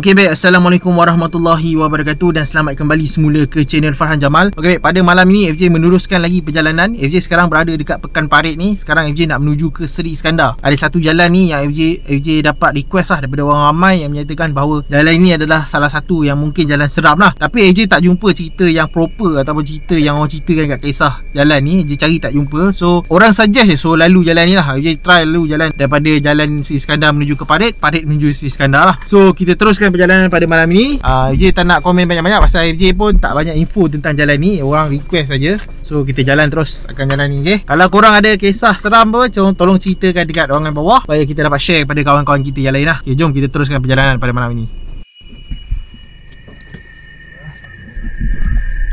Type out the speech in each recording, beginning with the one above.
Okey baik, Assalamualaikum warahmatullahi wabarakatuh dan selamat kembali semula ke channel Farhan Jamal. Okey baik, pada malam ini FJ meneruskan lagi perjalanan. FJ sekarang berada dekat Pekan Parit ni. Sekarang FJ nak menuju ke Seri Iskandar. Ada satu jalan ni yang FJ dapat request lah daripada orang ramai yang menyatakan bahawa jalan ini adalah salah satu yang mungkin jalan seram lah. Tapi FJ tak jumpa cerita yang proper ataupun cerita yang orang ceritakan kat kisah jalan ni. FJ cari tak jumpa. So orang suggest je, so lalu jalan ni lah. FJ try lalu jalan daripada jalan Seri Iskandar menuju ke Parit, Parit menuju Seri Iskandar lah. So kita teruskan perjalanan pada malam ini. FJ tak nak komen banyak-banyak pasal FJ pun tak banyak info tentang jalan ni. Orang request saja. So kita jalan terus akan jalan ni, okay? Kalau korang ada kisah seram apa, tolong ceritakan dekat ruangan bawah supaya kita dapat share kepada kawan-kawan kita yang lain lah. Okay, jom kita teruskan perjalanan pada malam ini.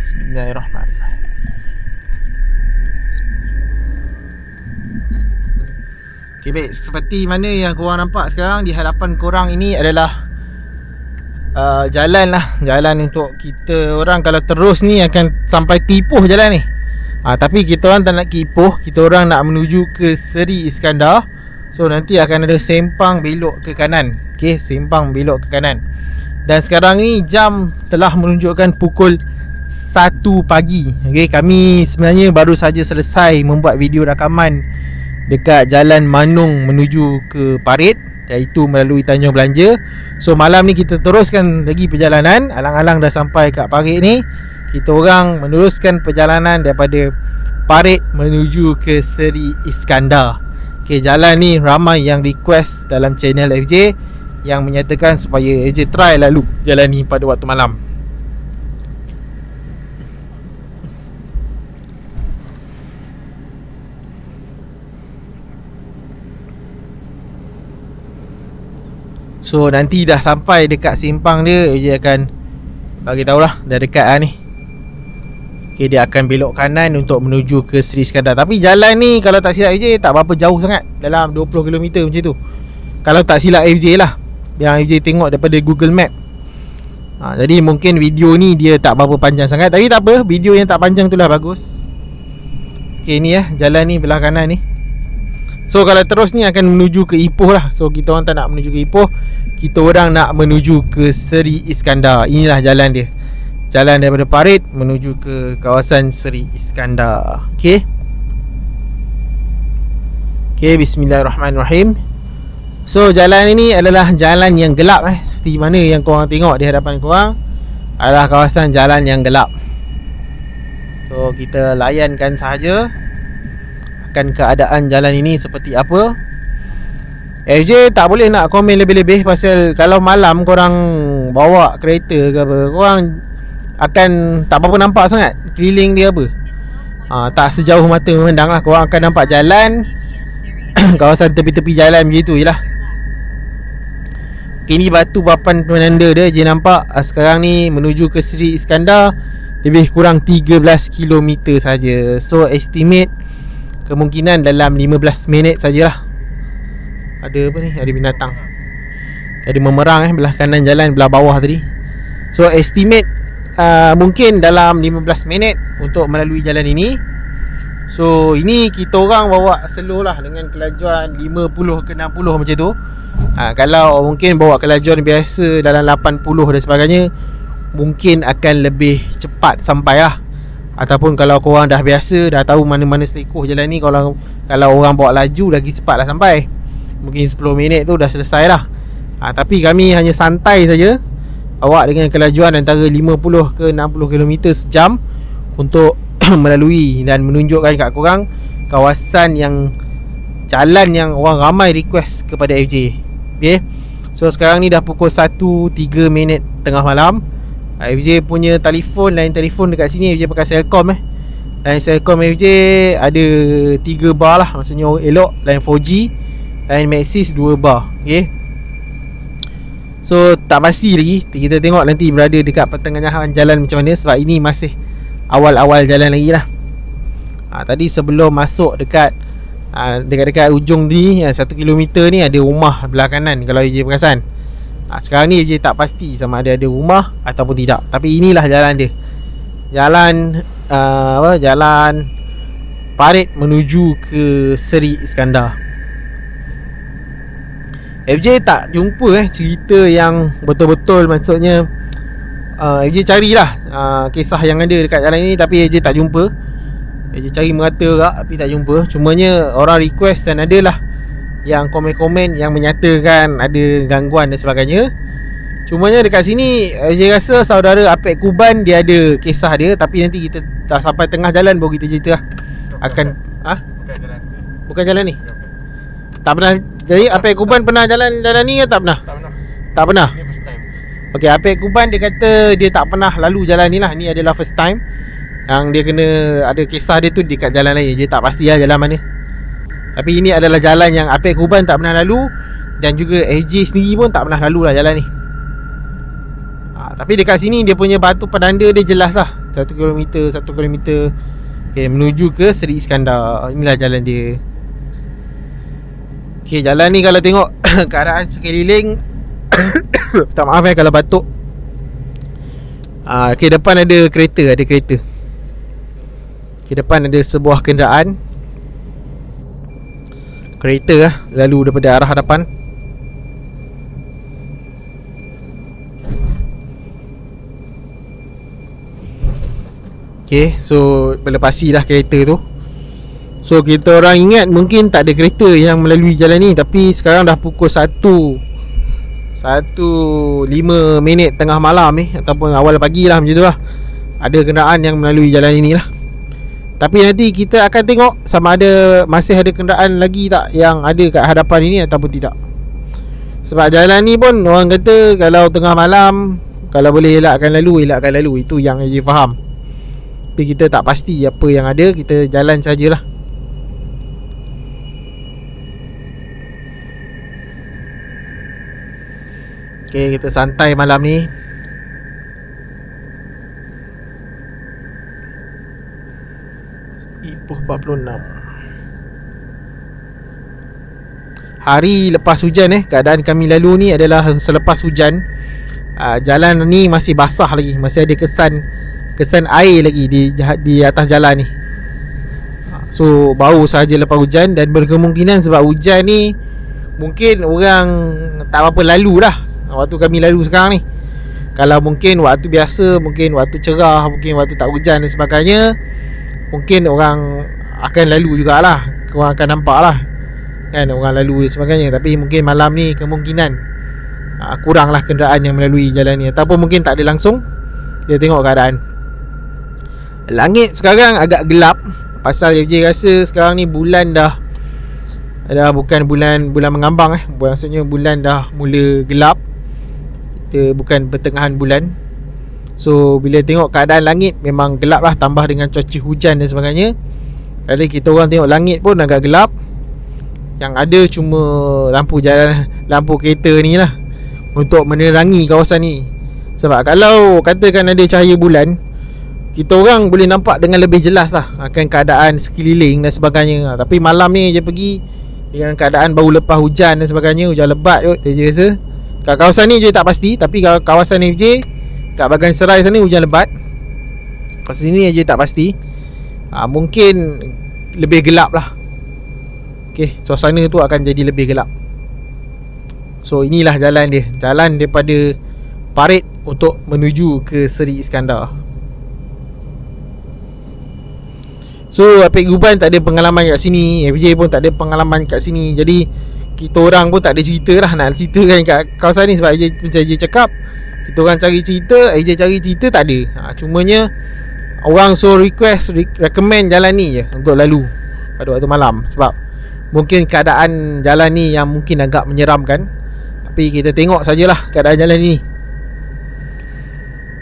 Bismillahirrahmanirrahim. Okay baik, seperti mana yang korang nampak sekarang di hadapan korang ini adalah jalan lah. Jalan untuk kita orang kalau terus ni akan sampai ke Ipoh jalan ni. Tapi kita orang tak nak ke Ipoh, kita orang nak menuju ke Seri Iskandar. So nanti akan ada sempang belok ke kanan. Okay, sempang belok ke kanan. Dan sekarang ni jam telah menunjukkan pukul 1 pagi. Okay, kami sebenarnya baru saja selesai membuat video rakaman dekat Jalan Manung menuju ke Parit, iaitu melalui Tanjung Belanja. So malam ni kita teruskan lagi perjalanan. Alang-alang dah sampai kat Parit ni, kita orang meneruskan perjalanan daripada Parit menuju ke Seri Iskandar. Okay, jalan ni ramai yang request dalam channel FJ yang menyatakan supaya FJ try lalu jalan ni pada waktu malam. So nanti dah sampai dekat simpang dia, dia akan bagi tahulah dah dekat lah ni. Okay, dia akan belok kanan untuk menuju ke Seri Iskandar. Tapi jalan ni kalau tak silap FJ tak berapa jauh sangat, dalam 20 km macam tu. Kalau tak silap FJ lah, yang FJ tengok daripada Google Map. Jadi mungkin video ni dia tak berapa panjang sangat. Tapi tak apa, video yang tak panjang tu lah bagus. Okay, ni ya, jalan ni belah kanan ni. So kalau terus ni akan menuju ke Ipoh lah. So kita orang tak nak menuju ke Ipoh, kita orang nak menuju ke Seri Iskandar. Inilah jalan dia, jalan daripada Parit menuju ke kawasan Seri Iskandar. Okay, bismillahirrahmanirrahim. So jalan ini adalah jalan yang gelap seperti mana yang korang tengok di hadapan korang adalah kawasan jalan yang gelap. So kita layankan sahaja akan keadaan jalan ini seperti apa. FJ tak boleh nak komen lebih-lebih pasal kalau malam korang bawa kereta ke apa, korang akan tak apa nampak sangat keliling dia apa. Tak sejauh mata memandang lah. Korang akan nampak jalan kawasan tepi-tepi jalan macam tu je lah. Ini batu papan penanda dia je nampak. Sekarang ni menuju ke Seri Iskandar lebih kurang 13 km saja. So estimate kemungkinan dalam 15 minit sajalah. Ada apa ni? Ada binatang. Ada memerang belah kanan jalan, belah bawah tadi. So estimate mungkin dalam 15 minit untuk melalui jalan ini. So ini kita orang bawa slow lah dengan kelajuan 50 ke 60 macam tu. Kalau mungkin bawa kelajuan biasa dalam 80 dan sebagainya, mungkin akan lebih cepat sampai lah. Ataupun kalau korang dah biasa, dah tahu mana-mana selekoh jalan ni, kalau orang bawa laju lagi cepat lah sampai. Mungkin 10 minit tu dah selesai lah. Tapi kami hanya santai saja, bawa dengan kelajuan antara 50 ke 60 km sejam untuk melalui dan menunjukkan kat korang kawasan yang jalan yang orang ramai request kepada FJ. Okay, so sekarang ni dah pukul 1.03 tengah malam. FJ punya telefon, line telefon dekat sini FJ pakai Celcom line Celcom FJ ada 3 bar lah, maksudnya elok. Line 4G, line Maxis 2 bar. Okay, so tak pasti lagi, kita tengok nanti berada dekat pertengahan jalan macam mana, sebab ini masih awal-awal jalan lagi lah. Tadi sebelum masuk dekat dekat ujung ni 1 km ni ada rumah belah kanan kalau FJ perasan. Sekarang ni je tak pasti sama ada rumah ataupun tidak. Tapi inilah jalan dia. Jalan Jalan Parit menuju ke Seri Iskandar. FJ tak jumpa cerita yang betul-betul, maksudnya FJ carilah kisah yang ada dekat jalan ni, tapi FJ tak jumpa. FJ cari merata juga tapi tak jumpa. Cumanya orang request dan adalah yang komen-komen yang menyatakan ada gangguan dan sebagainya. Cumanya dekat sini FJ rasa saudara Apek Kuban dia ada kisah dia, tapi nanti kita dah sampai tengah jalan baru kita cerita lah. Akan bukan jalan ni. Tak pernah. Jadi Apek Kuban pernah jalan ni ke tak pernah? Tak pernah. Ini first time. Okey, Apek Kuban dia kata dia tak pernah lalu jalan ni lah. Ni adalah first time yang dia kena ada kisah dia tu dekat jalan lain. Dia tak pasti lah jalan mana. Tapi ini adalah jalan yang Apek Kuban tak pernah lalu, dan juga FJ sendiri pun tak pernah lalu lah jalan ni. Tapi dekat sini dia punya batu penanda dia jelas lah, 1 km. Okay, menuju ke Seri Iskandar. Inilah jalan dia. Okay, jalan ni kalau tengok keadaan sekeliling tak maaf kalau batuk. Okay, depan ada kereta. Okay, depan ada sebuah kenderaan kereta lalu daripada arah hadapan. Okay, so berlepasi dah kereta tu. So kita orang ingat mungkin tak ada kereta yang melalui jalan ni, tapi sekarang dah pukul 1:05 tengah malam ataupun awal pagi lah, macam tu lah. Ada kenderaan yang melalui jalan ini lah. Tapi nanti kita akan tengok sama ada masih ada kenderaan lagi tak yang ada kat hadapan ini ataupun tidak. Sebab jalan ni pun orang kata kalau tengah malam, kalau boleh elakkan lalu. Itu yang saya faham. Tapi kita tak pasti apa yang ada, kita jalan sajalah. Okay, kita santai malam ni. Ipoh 46. Hari lepas hujan keadaan kami lalu ni adalah selepas hujan. Jalan ni masih basah lagi, masih ada kesan air lagi di atas jalan ni. So bau sahaja lepas hujan, dan berkemungkinan sebab hujan ni mungkin orang tak apa lalu lah waktu kami lalu sekarang ni. Kalau mungkin waktu biasa, mungkin waktu cerah, mungkin waktu tak hujan dan sebagainya, mungkin orang akan lalu jugalah. Korang akan nampak lah kan, orang lalu dan sebagainya. Tapi mungkin malam ni kemungkinan kuranglah kenderaan yang melalui jalan ni, ataupun mungkin tak ada langsung. Kita tengok keadaan. Langit sekarang agak gelap. Pasal FJ rasa sekarang ni bulan dah bukan bulan mengambang maksudnya bulan dah mula gelap. Kita bukan pertengahan bulan. So bila tengok keadaan langit memang gelap lah, tambah dengan cuaca hujan dan sebagainya. Jadi kita orang tengok langit pun agak gelap. Yang ada cuma lampu jalan, lampu kereta ni lah untuk menerangi kawasan ni. Sebab kalau katakan ada cahaya bulan, kita orang boleh nampak dengan lebih jelas lah akan keadaan sekeliling dan sebagainya. Tapi malam ni je pergi dengan keadaan baru lepas hujan dan sebagainya, hujan lebat kot. Dia rasa kat kawasan ni je tak pasti, tapi kalau kawasan FJ kat Bagan Serai sana hujan lebat. Kawasan sini je tak pasti. Mungkin lebih gelap lah. Okay, suasana tu akan jadi lebih gelap. So inilah jalan dia, jalan daripada Parit untuk menuju ke Seri Iskandar. So Apek Kuban tak ada pengalaman kat sini, FJ pun tak ada pengalaman kat sini. Jadi kita orang pun tak ada cerita lah nak ceritakan kat kawasan ni. Sebab AJ cakap kita orang cari cerita, AJ cari cerita tak ada. Cumanya orang so recommend jalan ni je untuk lalu pada waktu malam. Sebab mungkin keadaan jalan ni yang mungkin agak menyeramkan. Tapi kita tengok sajalah keadaan jalan ni.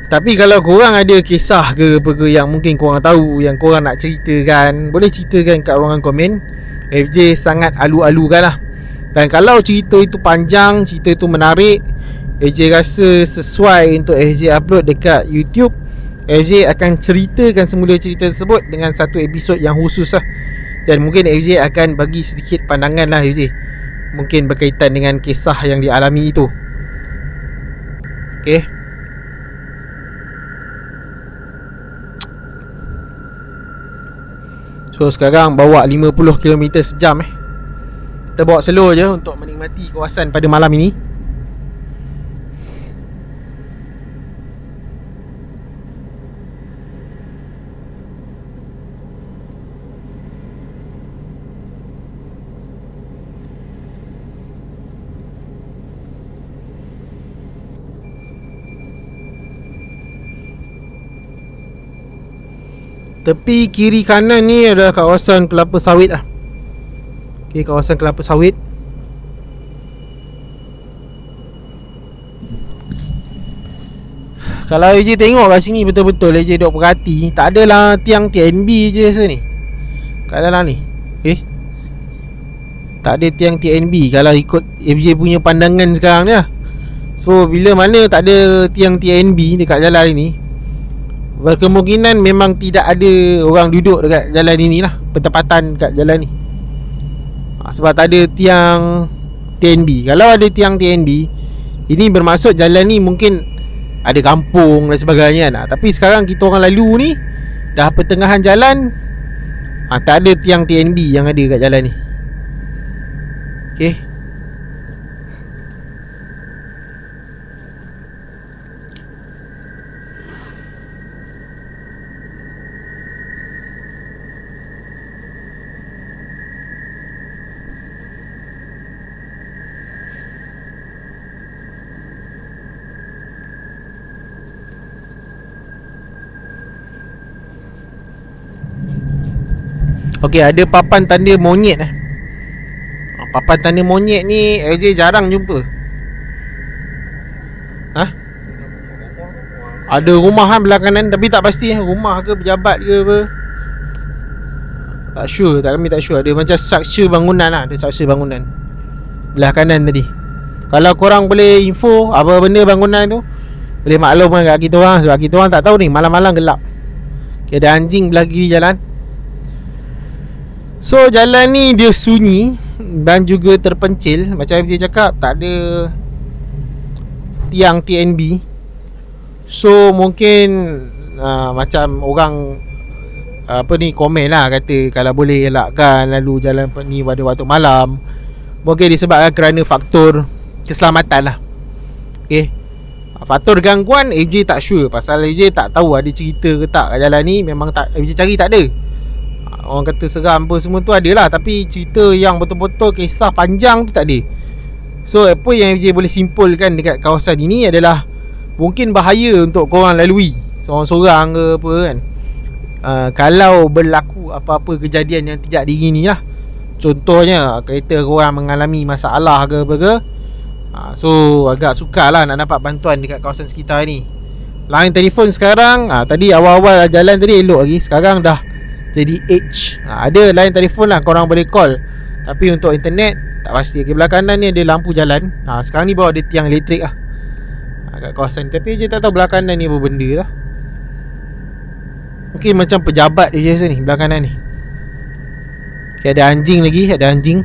Tapi kalau korang ada kisah ke apa ke yang mungkin korang tahu, yang korang nak ceritakan, boleh ceritakan kat ruangan komen. FJ sangat alu-alukan lah. Dan kalau cerita itu panjang, cerita itu menarik, FJ rasa sesuai untuk FJ upload dekat YouTube, FJ akan ceritakan semula cerita tersebut dengan satu episod yang khusus lah. Dan mungkin FJ akan bagi sedikit pandangan lah FJ, mungkin berkaitan dengan kisah yang dialami itu. Okay. So sekarang bawa 50 km sejam Kita bawa slow je untuk menikmati kawasan pada malam ini. Tepi kiri kanan ni adalah kawasan kelapa sawit lah. Okay, kawasan kelapa sawit. Kalau AJ tengok kat sini betul-betul AJ duk perhati, tak adalah tiang TNB je rasa ni kat dalam ni. Tak ada tiang TNB kalau ikut AJ punya pandangan sekarang ni lah. So bila mana tak ada tiang TNB dekat jalan ni, berkemungkinan memang tidak ada orang duduk dekat jalan ini lah, bertepatan kat jalan ni. Sebab tak ada tiang TNB. Kalau ada tiang TNB, ini bermaksud jalan ni mungkin ada kampung dan sebagainya kan. Tapi sekarang kita orang lalu ni dah pertengahan jalan, tak ada tiang TNB yang ada kat jalan ni. Okay. Okey, ada papan tanda monyet . Papan tanda monyet ni AJ jarang jumpa. Ada rumah kan belah kanan, tapi tak pasti rumah ke pejabat ke apa. Tak sure, kami tak sure. Ada macam struktur bangunan lah, ada struktur bangunan belah kanan tadi. Kalau korang boleh info apa benda bangunan tu, boleh maklumkan kat kita orang, sebab kita orang tak tahu ni, malam-malam gelap. Okay, ada anjing belah kiri jalan. So jalan ni dia sunyi dan juga terpencil. Macam dia cakap, tak ada tiang TNB. So mungkin macam orang komen lah, kata kalau boleh elakkan lalu jalan ni pada waktu malam. Mungkin disebabkan kerana faktor keselamatan lah. Okay, faktor gangguan AJ tak sure, pasal AJ tak tahu ada cerita ke tak kat jalan ni. Memang tak, AJ cari tak ada. Orang kata seram apa semua tu ada lah, tapi cerita yang betul-betul kisah panjang tu tak ada. So apa yang AJ boleh simpulkan dekat kawasan ini adalah mungkin bahaya untuk korang lalui seorang-seorang ke apa kan. Kalau berlaku apa-apa kejadian yang tidak diingini lah. Contohnya kereta korang mengalami masalah ke apa ke, so agak sukar lah nak dapat bantuan dekat kawasan sekitar ni. Line telefon sekarang, tadi awal-awal jalan tadi elok lagi, sekarang dah jadi H. Ada line telefon lah, korang boleh call. Tapi untuk internet tak pasti. Okay, belah kanan ni ada lampu jalan. Sekarang ni baru ada tiang elektrik lah kat kawasan. Tapi je tak tahu belah kanan ni apa benda lah. Mungkin macam pejabat je rasa ni belah kanan ni. Okay, ada anjing lagi, ada anjing.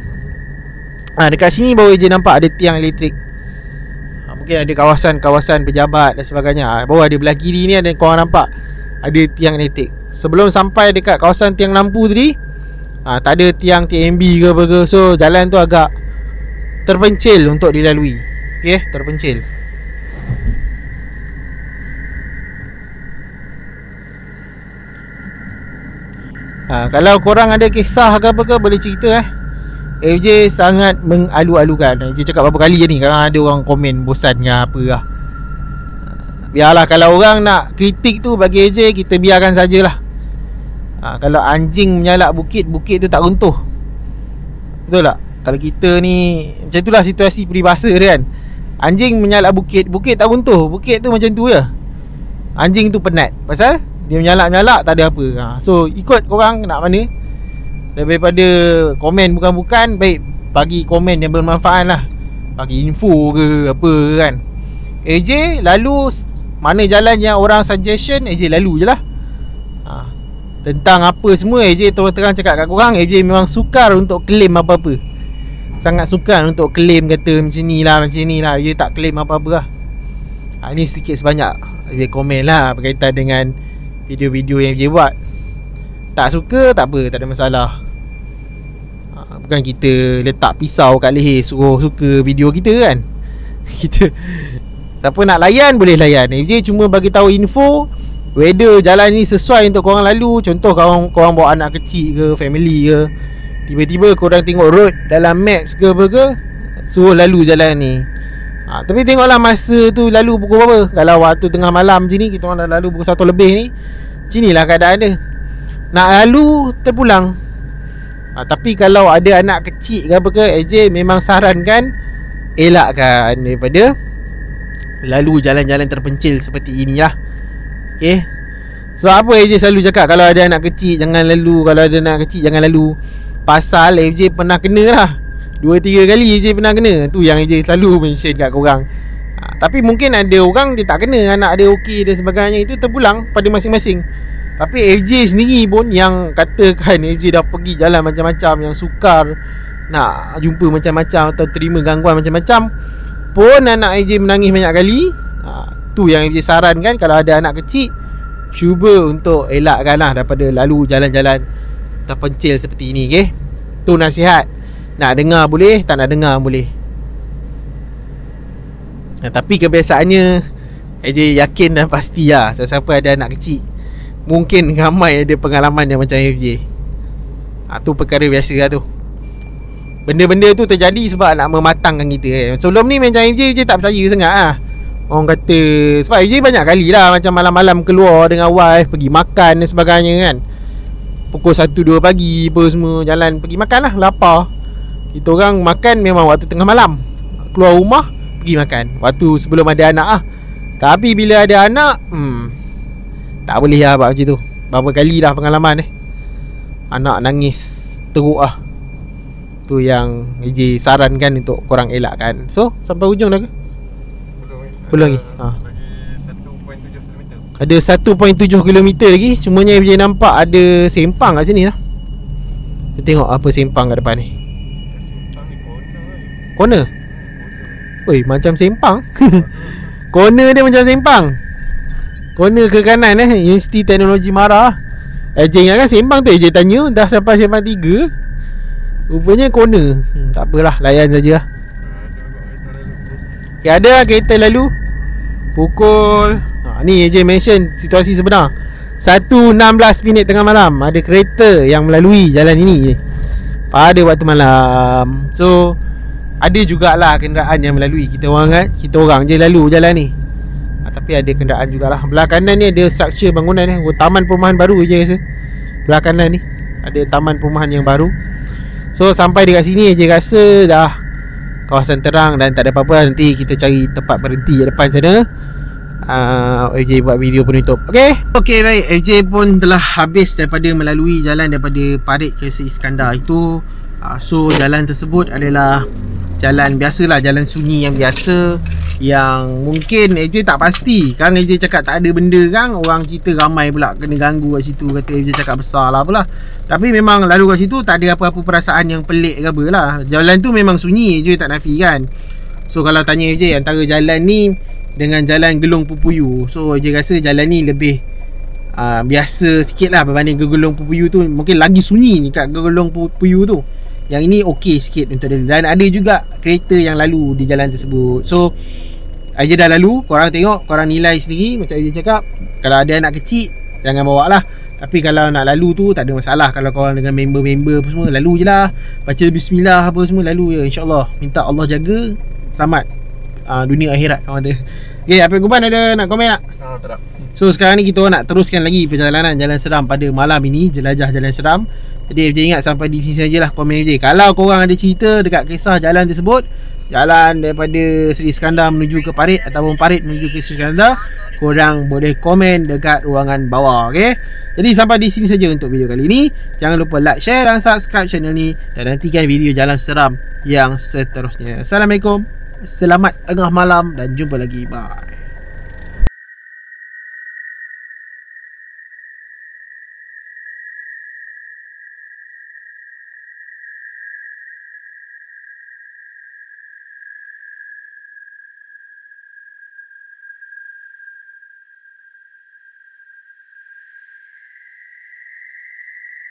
Dekat sini baru je nampak ada tiang elektrik. Mungkin ada kawasan-kawasan pejabat dan sebagainya. Baru ada belah kiri ni, ada korang nampak ada tiang elektrik. Sebelum sampai dekat kawasan tiang lampu tadi, tak ada tiang TNB ke apa ke. So jalan tu agak terpencil untuk dilalui. Okay, terpencil. Kalau korang ada kisah ke apa ke, boleh cerita AJ sangat mengalu-alukan. AJ cakap berapa kali je ni, kadang ada orang komen bosan dengan apa lah. Biarlah, kalau orang nak kritik tu bagi AJ, kita biarkan sajalah. Kalau anjing menyalak bukit, bukit tu tak runtuh. Betul tak? Kalau kita ni, macam itulah situasi peribahasa dia kan. Anjing menyalak bukit, bukit tak runtuh. Bukit tu macam tu je. Anjing tu penat, pasal dia menyalak-menyalak tak ada apa. So ikut korang nak mana. Daripada komen bukan-bukan, baik bagi komen yang bermanfaat lah, bagi info ke apa kan. AJ lalu mana jalan yang orang suggestion, AJ lalu je lah. Tentang apa semua, AJ terang-terang cakap kat korang, AJ memang sukar untuk claim apa-apa. Sangat sukar untuk claim kata macam ni lah, macam ni lah. AJ tak claim apa-apa lah. Ini sedikit sebanyak AJ komen lah berkaitan dengan video-video yang AJ buat. Tak suka tak apa, tak ada masalah. Bukan kita letak pisau kat leher suruh suka video kita kan. Kita siapa nak layan boleh layan. FJ cuma bagi tahu info whether jalan ni sesuai untuk korang lalu. Contoh korang bawa anak kecil ke, family ke, tiba-tiba korang tengok road dalam maps ke apa ke, suruh lalu jalan ni. Tapi tengoklah masa tu lalu pukul berapa. Kalau waktu tengah malam macam ni, kita orang dah lalu pukul 1 lebih ni, macam inilah keadaan dia. Nak lalu terpulang. Tapi kalau ada anak kecil ke apa ke, AJ memang sarankan elakkan daripada lalu jalan-jalan terpencil seperti inilah. Okay. So apa AJ selalu cakap, kalau ada anak kecil jangan lalu, kalau ada anak kecil jangan lalu. Pasal AJ pernah kena lah 2-3 kali AJ pernah kena. Tu yang AJ selalu mention kat korang. Tapi mungkin ada orang dia tak kena, anak dia okey dan sebagainya, itu terpulang pada masing-masing. Tapi FJ sendiri pun yang katakan FJ dah pergi jalan macam-macam, yang sukar nak jumpa macam-macam atau terima gangguan macam-macam, pun anak FJ menangis banyak kali. Tu yang FJ sarankan, kalau ada anak kecil, cuba untuk elakkan lah daripada lalu jalan-jalan terpencil seperti ini. Okay? Tu nasihat. Nak dengar boleh, tak nak dengar boleh. Tapi kebiasaannya FJ yakin dan pasti lah, siapa ada anak kecil mungkin ramai ada pengalaman yang macam FJ. Tu perkara biasa lah tu. Benda-benda tu terjadi sebab nak mematangkan kita. Sebelum ni macam FJ tak percaya sangat lah. Orang kata, sebab FJ banyak kali lah macam malam-malam keluar dengan wife, pergi makan dan sebagainya kan. Pukul 1-2 pagi apa semua, jalan pergi makan lah, lapar. Kita orang makan memang waktu tengah malam, keluar rumah pergi makan waktu sebelum ada anak lah. Tapi bila ada anak, tak boleh lah buat macam tu. Berapa kali dah pengalaman anak nangis teruk lah. Tu yang AJ sarankan untuk korang elakkan. So sampai hujung dah ke? Belum lagi. Ada 1.7 km lagi. Cumanya AJ nampak ada sempang kat sini lah. Kita tengok apa sempang kat depan ni. Corner? Oi, macam sempang. Corner dia macam sempang. Corner ke kanan Universiti Teknologi Mara. AJ ingatkan sempang tu. AJ tanya dah sampai sempang 3. Rupanya corner. Tak apalah, layan saja lah. Okay, ada kereta lalu pukul ni AJ mention situasi sebenar 1:16 minit tengah malam. Ada kereta yang melalui jalan ini pada waktu malam. So ada jugalah kenderaan yang melalui. Kita orang je lalu jalan ni. Tapi ada kenderaan jugalah. Belah kanan ni ada struktur bangunan taman perumahan baru je rasa. Belah kanan ni ada taman perumahan yang baru. So sampai dekat sini je rasa dah kawasan terang dan tak ada apa-apa. Nanti kita cari tempat berhenti kat depan sana. FJ buat video penutup. Okay baik, FJ pun telah habis daripada melalui jalan daripada Parit ke Sri Iskandar itu. So jalan tersebut adalah jalan biasalah, jalan sunyi yang biasa, yang mungkin FJ tak pasti. Kan FJ cakap tak ada benda kan, orang cerita ramai pula kena ganggu kat situ. Kata FJ cakap besar lah apalah. Tapi memang lalu kat situ tak ada apa-apa perasaan yang pelik ke apa lah. Jalan tu memang sunyi, FJ tak nafikan. So kalau tanya FJ antara jalan ni dengan jalan Gelong Pupuyu, so FJ rasa jalan ni lebih biasa sikit lah berbanding ke Gelong Pupuyu tu. Mungkin lagi sunyi ni kat Gelong Pupuyu tu. Yang ini okey sikit untuk dia. Dan ada juga kereta yang lalu di jalan tersebut. So AJ dah lalu, korang tengok, korang nilai sendiri. Macam AJ cakap, kalau ada anak kecil jangan bawa lah. Tapi kalau nak lalu tu tak ada masalah. Kalau korang dengan member-member apa semua, lalu je lah. Baca bismillah apa semua, lalu je, InsyaAllah. Minta Allah jaga, selamat dunia akhirat orang kata. Okay, Apik Guban ada nak komen tak? Tak. So sekarang ni kita nak teruskan lagi perjalanan Jalan Seram pada malam ini. Jelajah Jalan Seram. Jadi FJ ingat sampai di sini sajalah komen FJ. Kalau korang ada cerita dekat kisah jalan tersebut, jalan daripada Sri Iskandar menuju ke Parit ataupun Parit menuju ke Sri Iskandar, korang boleh komen dekat ruangan bawah. Okay? Jadi sampai di sini saja untuk video kali ini. Jangan lupa like, share dan subscribe channel ni. Dan nantikan video Jalan Seram yang seterusnya. Assalamualaikum, selamat tengah malam dan jumpa lagi. Bye.